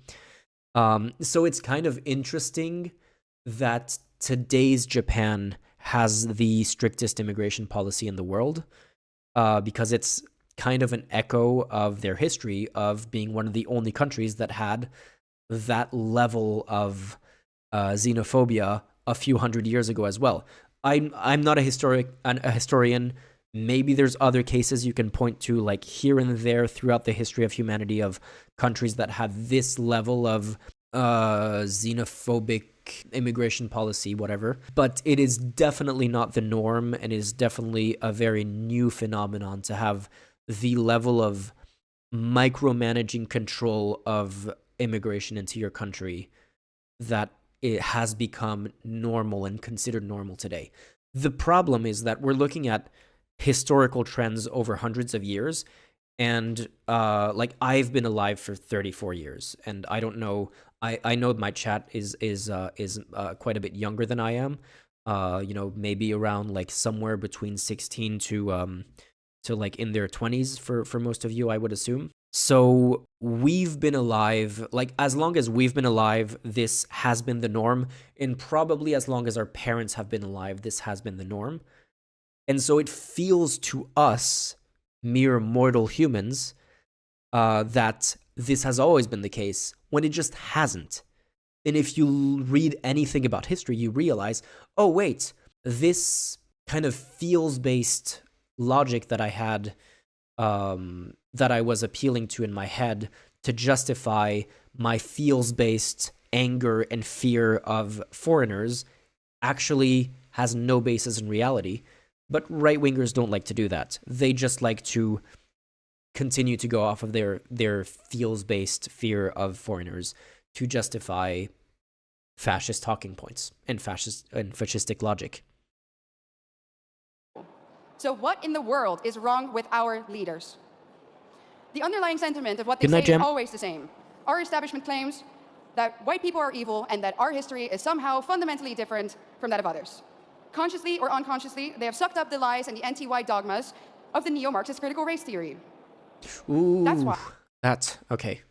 S2: So it's kind of interesting that today's Japan has the strictest immigration policy in the world, because it's kind of an echo of their history of being one of the only countries that had that level of xenophobia a few hundred years ago as well. I'm not a historian. Maybe there's other cases you can point to, like here and there throughout the history of humanity, of countries that had this level of xenophobic immigration policy, whatever. But it is definitely not the norm, and is definitely a very new phenomenon to have the level of micromanaging control of immigration into your country that it has become normal and considered normal today. The problem is that we're looking at historical trends over hundreds of years, and like I've been alive for 34 years, and I don't know. I know my chat is quite a bit younger than I am. Maybe around like somewhere between 16 to like in their 20s for most of you, I would assume. So we've been alive, like as long as we've been alive, this has been the norm, and probably as long as our parents have been alive, this has been the norm. And so it feels to us, mere mortal humans, that this has always been the case, when it just hasn't. And if you read anything about history, you realize, oh wait, this kind of feels-based logic that I had, that I was appealing to in my head to justify my feels-based anger and fear of foreigners, actually has no basis in reality. But right-wingers don't like to do that. They just like to continue to go off of their feels-based fear of foreigners to justify fascist talking points and fascistic logic.
S1: So what in the world is wrong with our leaders? The underlying sentiment of what they
S2: Good
S1: say
S2: night, Jam.
S1: is always the same. Our establishment claims that white people are evil and that our history is somehow fundamentally different from that of others. Consciously or unconsciously, they have sucked up the lies and the anti-white dogmas of the neo-Marxist critical race theory.
S2: Ooh,
S1: That's why.
S2: That's okay.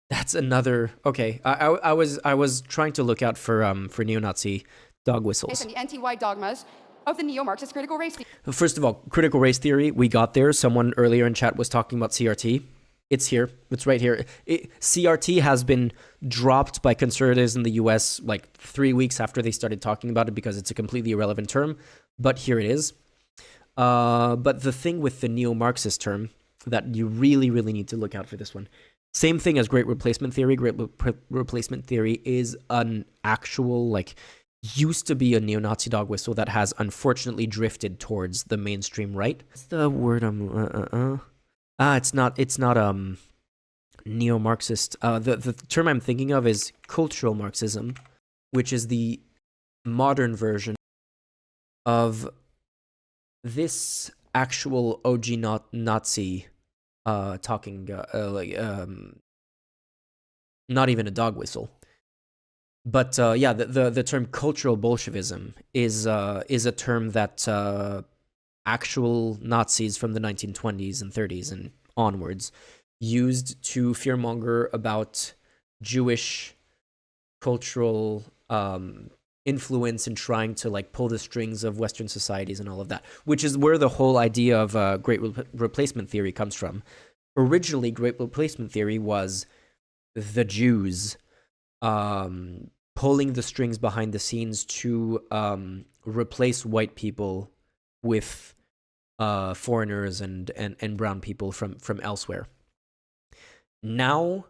S2: That's another. Okay, I was trying to look out for neo-Nazi dog whistles.
S1: And the anti-white dogmas of the neo-Marxist critical race theory.
S2: First of all, critical race theory, we got there. Someone earlier in chat was talking about CRT. It's here. It's right here. CRT has been dropped by conservatives in the US like 3 weeks after they started talking about it because it's a completely irrelevant term. But here it is. But the thing with the neo-Marxist term that you really, really need to look out for this one. Same thing as Great Replacement Theory. Great Replacement Theory is an actual, like, used to be a neo-Nazi dog whistle that has unfortunately drifted towards the mainstream right. What's the word it's not neo-Marxist. The term I'm thinking of is cultural Marxism, which is the modern version of this actual OG Nazi talking not even a dog whistle. But yeah, the term cultural Bolshevism is a term that actual Nazis from the 1920s and 30s and onwards used to fearmonger about Jewish cultural influence and trying to like pull the strings of Western societies and all of that, which is where the whole idea of Great Replacement Theory comes from. Originally, Great Replacement Theory was the Jews pulling the strings behind the scenes to replace white people with foreigners and brown people from elsewhere. Now,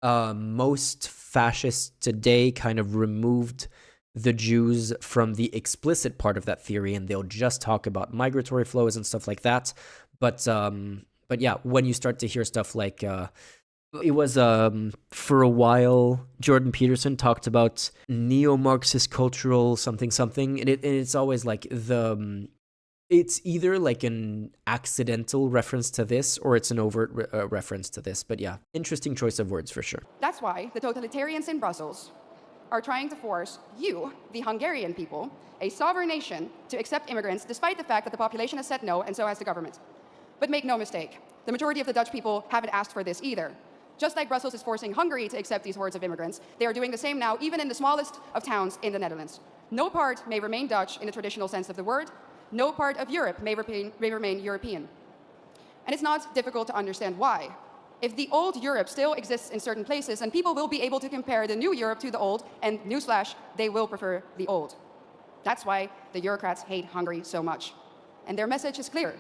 S2: most fascists today kind of removed the Jews from the explicit part of that theory, and they'll just talk about migratory flows and stuff like that. But yeah, when you start to hear stuff like it was for a while, Jordan Peterson talked about neo-Marxist cultural something, and it's always like it's either like an accidental reference to this or it's an overt reference to this. But yeah, interesting choice of words for sure.
S1: That's why the totalitarians in Brussels are trying to force you, the Hungarian people, a sovereign nation, to accept immigrants despite the fact that the population has said no, and so has the government. But make no mistake, the majority of the Dutch people haven't asked for this either. Just like Brussels is forcing Hungary to accept these hordes of immigrants, they are doing the same now, even in the smallest of towns in the Netherlands. No part may remain Dutch in the traditional sense of the word. No part of Europe may remain European. And it's not difficult to understand why. If the old Europe still exists in certain places, and people will be able to compare the new Europe to the old, and newsflash, they will prefer the old. That's why the Eurocrats hate Hungary so much. And their message is clear.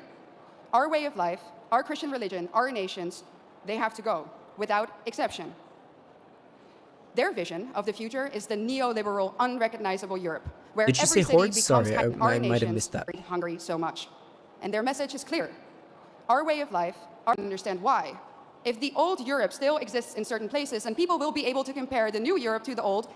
S1: Our way of life, our Christian religion, our nations, they have to go, without exception. Their vision of the future is the neoliberal, unrecognizable Europe, where
S2: Did she
S1: every
S2: say
S1: city
S2: hordes?
S1: becomes
S2: Sorry,
S1: our
S2: I might have
S1: nations
S2: missed that.
S1: hate Hungary so much. And their message is clear. Our way of life, I understand why. If the old Europe still exists in certain places, and people will be able to compare the new Europe to the old,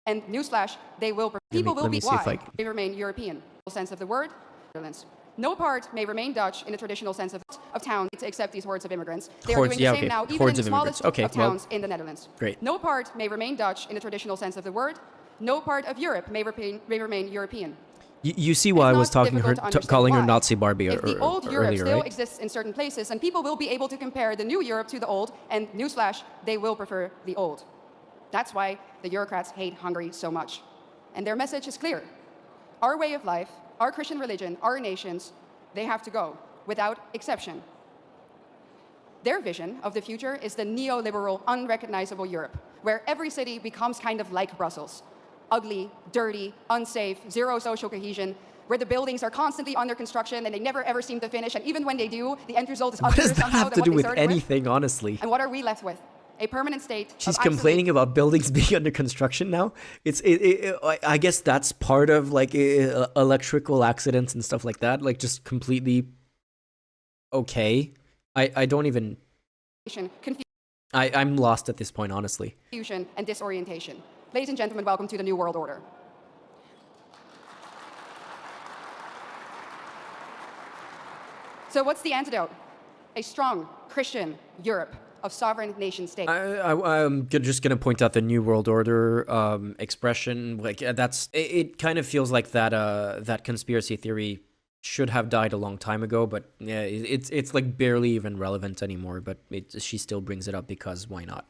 S1: and newsflash, they will. People will be why they remain European sense of the word. Netherlands. No part may remain Dutch in the traditional sense of town to accept these hordes of immigrants. They are doing the same now, even in the smallest of towns in the Netherlands.
S2: Great.
S1: No part may remain Dutch in the traditional sense of the word. No part of Europe may remain European.
S2: You see why I was calling her Nazi Barbie
S1: if the old Europe
S2: earlier,
S1: still
S2: right?
S1: exists in certain places, and people will be able to compare the new Europe to the old, and newsflash, they will prefer the old. That's why the Eurocrats hate Hungary so much. And their message is clear. Our way of life, our Christian religion, our nations, they have to go, without exception. Their vision of the future is the neoliberal, unrecognizable Europe, where every city becomes kind of like Brussels. Ugly, dirty, unsafe, zero social cohesion, where the buildings are constantly under construction and they never ever seem to finish, and even when they do, the end result is
S2: What
S1: uglier
S2: does that
S1: somehow
S2: have
S1: than
S2: to
S1: what
S2: do
S1: they
S2: with
S1: started
S2: anything, honestly?
S1: And what are we left with? A permanent state.
S2: She's complaining about buildings being under construction now. I guess that's part of like electrical accidents and stuff like that. Like just completely okay. I don't even. I'm lost at this point, honestly.
S1: Confusion and disorientation. Ladies and gentlemen, welcome to the New World Order. So what's the antidote? A strong Christian Europe of sovereign nation states.
S2: I'm just gonna point out the New World Order expression. Like that's it. Kind of feels like that conspiracy theory should have died a long time ago. But yeah, it's like barely even relevant anymore. But she still brings it up because why not?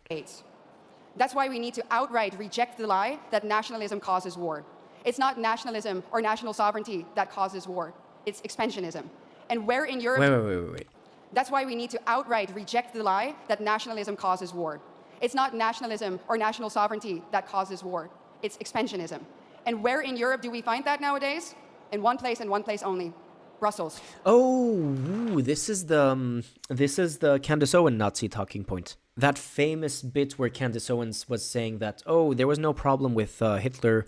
S1: That's why we need to outright reject the lie that nationalism causes war. It's not nationalism or national sovereignty that causes war. It's expansionism. And where in Europe...
S2: Wait.
S1: That's why we need to outright reject the lie that nationalism causes war. It's not nationalism or national sovereignty that causes war. It's expansionism. And where in Europe do we find that nowadays? In one place and one place only. Brussels.
S2: Oh, this is the Candace Owen Nazi talking point. That famous bit where Candace Owens was saying that, oh, there was no problem with Hitler.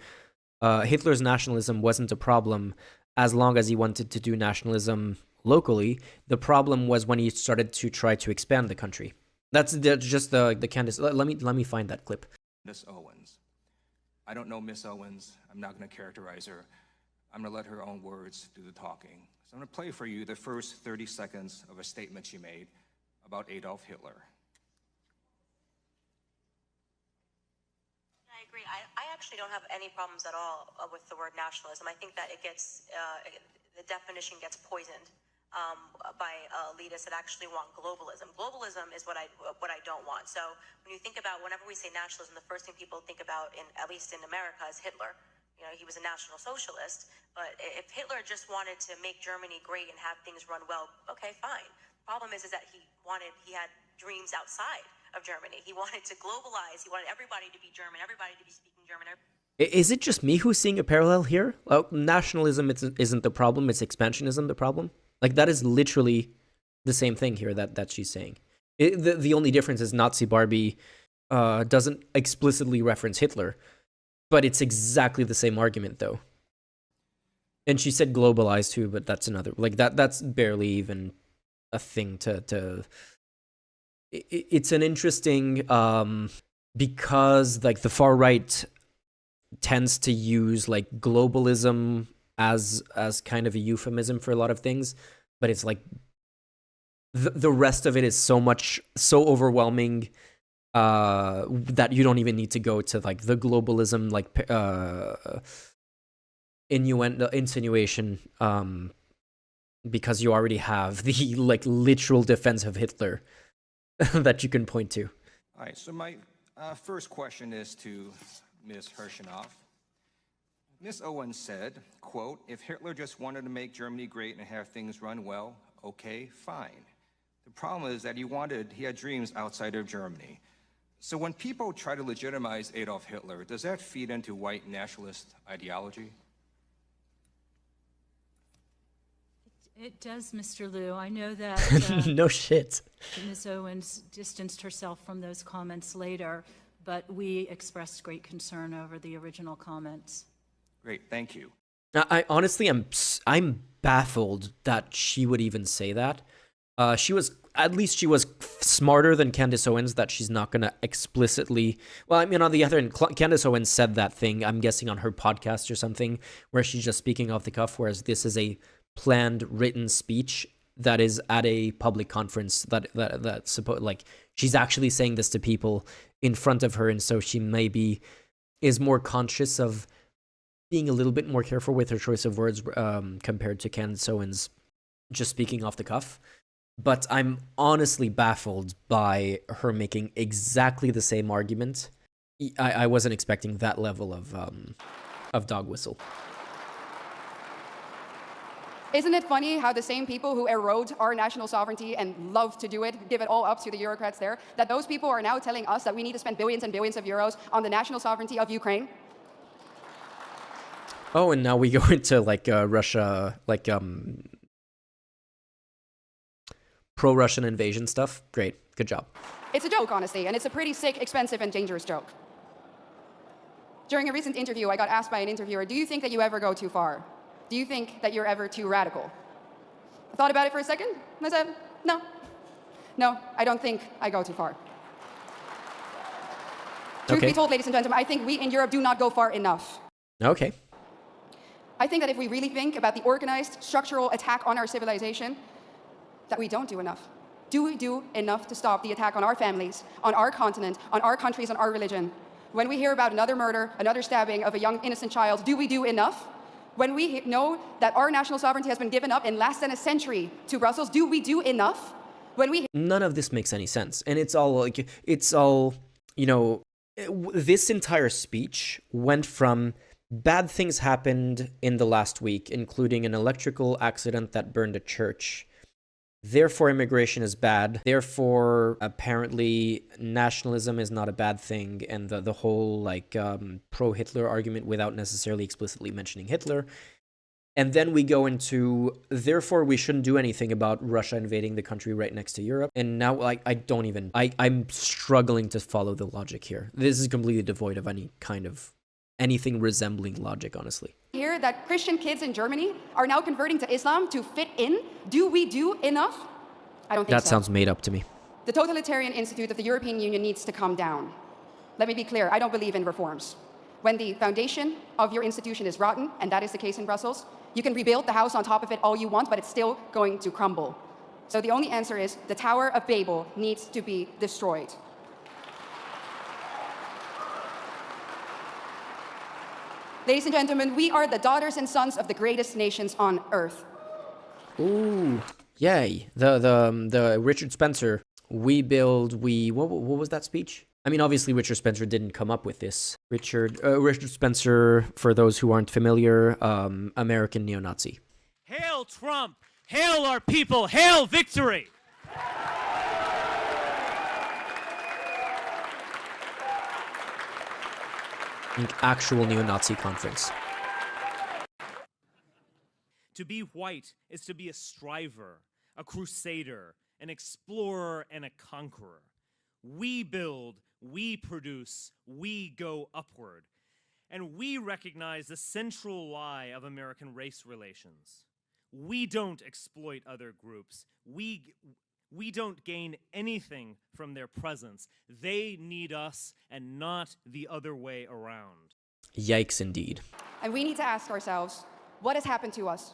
S2: Hitler's nationalism wasn't a problem as long as he wanted to do nationalism locally. The problem was when he started to try to expand the country. That's just the Candace. Let me find that clip.
S3: Miss Owens. I don't know Miss Owens. I'm not going to characterize her. I'm going to let her own words do the talking. So I'm going to play for you the first 30 seconds of a statement she made about Adolf Hitler.
S4: I agree. I actually don't have any problems at all with the word nationalism. I think that it gets, the definition gets poisoned by elitists that actually want globalism. Globalism is what I don't want. So when you think about, whenever we say nationalism, the first thing people think about, at least in America, is Hitler. You know, he was a National Socialist, but if Hitler just wanted to make Germany great and have things run well, okay, fine. Problem is that he had dreams outside of Germany. He wanted to globalize. He wanted everybody to be German, everybody to be speaking German.
S2: Is it just me who's seeing a parallel here? Nationalism isn't the problem, it's expansionism the problem? Like, that is literally the same thing here that she's saying. The only difference is Nazi Barbie doesn't explicitly reference Hitler, but it's exactly the same argument, though. And she said globalized, too, but that's another... Like, that's barely even a thing to... It's an interesting... because, like, the far right tends to use, like, globalism as kind of a euphemism for a lot of things, but it's like the rest of it is so overwhelming that you don't even need to go to like the globalism like insinuation because you already have the like literal defense of Hitler that you can point to.
S3: All right, so my first question is to Ms. Hershinoff. Ms. Owens said, quote, if Hitler just wanted to make Germany great and have things run well, okay, fine. The problem is that he had dreams outside of Germany. So when people try to legitimize Adolf Hitler, does that feed into white nationalist ideology?
S5: It does, Mr. Liu. I know that
S2: No shit.
S5: Ms. Owens distanced herself from those comments later, but we expressed great concern over the original comments.
S3: Great, thank you.
S2: I honestly, I'm baffled that she would even say that. She was smarter than Candace Owens, that she's not gonna explicitly. Well, I mean, on the other hand, Candace Owens said that thing, I'm guessing on her podcast or something, where she's just speaking off the cuff, whereas this is a planned written speech that is at a public conference that she's actually saying this to people in front of her, and so she maybe is more conscious of being a little bit more careful with her choice of words compared to Candace Owens just speaking off the cuff. But I'm honestly baffled by her making exactly the same argument. I wasn't expecting that level of dog whistle.
S1: Isn't it funny how the same people who erode our national sovereignty and love to do it, give it all up to the Eurocrats there, that those people are now telling us that we need to spend billions and billions of euros on the national sovereignty of Ukraine?
S2: Oh, and now we go into Russia, pro-Russian invasion stuff. Great, good job.
S1: It's a joke, honestly, and it's a pretty sick, expensive, and dangerous joke. During a recent interview, I got asked by an interviewer, do you think that you ever go too far? Do you think that you're ever too radical? I thought about it for a second, and I said, no. No, I don't think I go too far. Truth be told, ladies and gentlemen, I think we in Europe do not go far enough.
S2: Okay.
S1: I think that if we really think about the organized, structural attack on our civilization, that we don't do enough. Do we do enough to stop the attack on our families, on our continent, on our countries, on our religion? When we hear about another murder, another stabbing of a young innocent child, do we do enough? When we know that our national sovereignty has been given up in less than a century to Brussels, do we do enough?
S2: None of this makes any sense. And it's all, this entire speech went from bad things happened in the last week, including an electrical accident that burned a church. Therefore, immigration is bad. Therefore, apparently, nationalism is not a bad thing. And the whole, pro-Hitler argument without necessarily explicitly mentioning Hitler. And then we go into, therefore, we shouldn't do anything about Russia invading the country right next to Europe. And now, I'm struggling to follow the logic here. This is completely devoid of any kind of anything resembling logic, honestly.
S1: Hear that Christian kids in Germany are now converting to Islam to fit in? Do we do enough? I don't think so.
S2: That sounds made up to me.
S1: The totalitarian institute of the European Union needs to come down. Let me be clear, I don't believe in reforms. When the foundation of your institution is rotten, and that is the case in Brussels, you can rebuild the house on top of it all you want, but it's still going to crumble. So the only answer is the Tower of Babel needs to be destroyed. Ladies and gentlemen, we are the daughters and sons of the greatest nations on earth.
S2: Ooh, yay. The Richard Spencer, what was that speech? I mean, obviously Richard Spencer didn't come up with this. Richard Spencer, for those who aren't familiar, American neo-Nazi.
S6: Hail Trump! Hail our people! Hail victory!
S2: An actual neo-Nazi conference.
S6: To be white is to be a striver, a crusader, an explorer, and a conqueror. We build, we produce, we go upward. And we recognize the central lie of American race relations. We don't exploit other groups. We don't gain anything from their presence. They need us and not the other way around.
S2: Yikes indeed.
S1: And we need to ask ourselves, what has happened to us?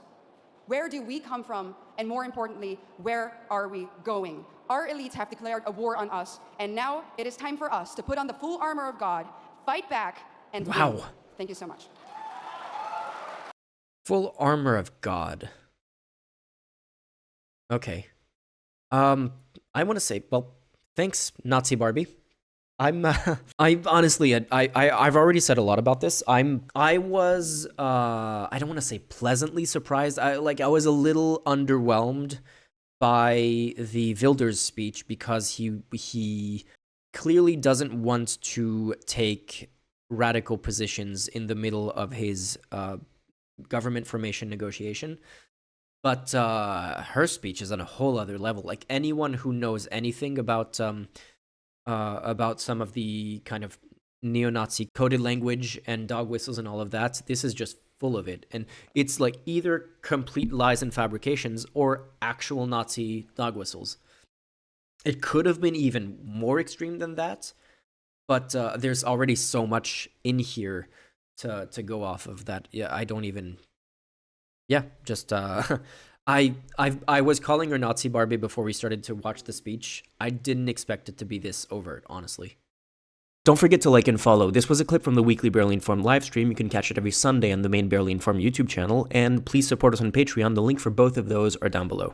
S1: Where do we come from? And more importantly, where are we going? Our elites have declared a war on us, and now it is time for us to put on the full armor of God, fight back, and
S2: wow.
S1: win. Thank you so much.
S2: Full armor of God. Okay. I want to say, well, thanks, Nazi Barbie. I honestly, I've already said a lot about this. I was, I don't want to say pleasantly surprised. I was a little underwhelmed by the Wilders speech because he clearly doesn't want to take radical positions in the middle of his government formation negotiation. But her speech is on a whole other level. Like, anyone who knows anything about some of the kind of neo-Nazi coded language and dog whistles and all of that, this is just full of it. And it's like either complete lies and fabrications or actual Nazi dog whistles. It could have been even more extreme than that, but there's already so much in here to go off of that. Yeah, I don't even... Yeah, just... I was calling her Nazi Barbie before we started to watch the speech. I didn't expect it to be this overt, honestly. Don't forget to like and follow. This was a clip from the weekly Barely Informed live stream. You can catch it every Sunday on the main Barely Informed YouTube channel. And please support us on Patreon. The link for both of those are down below.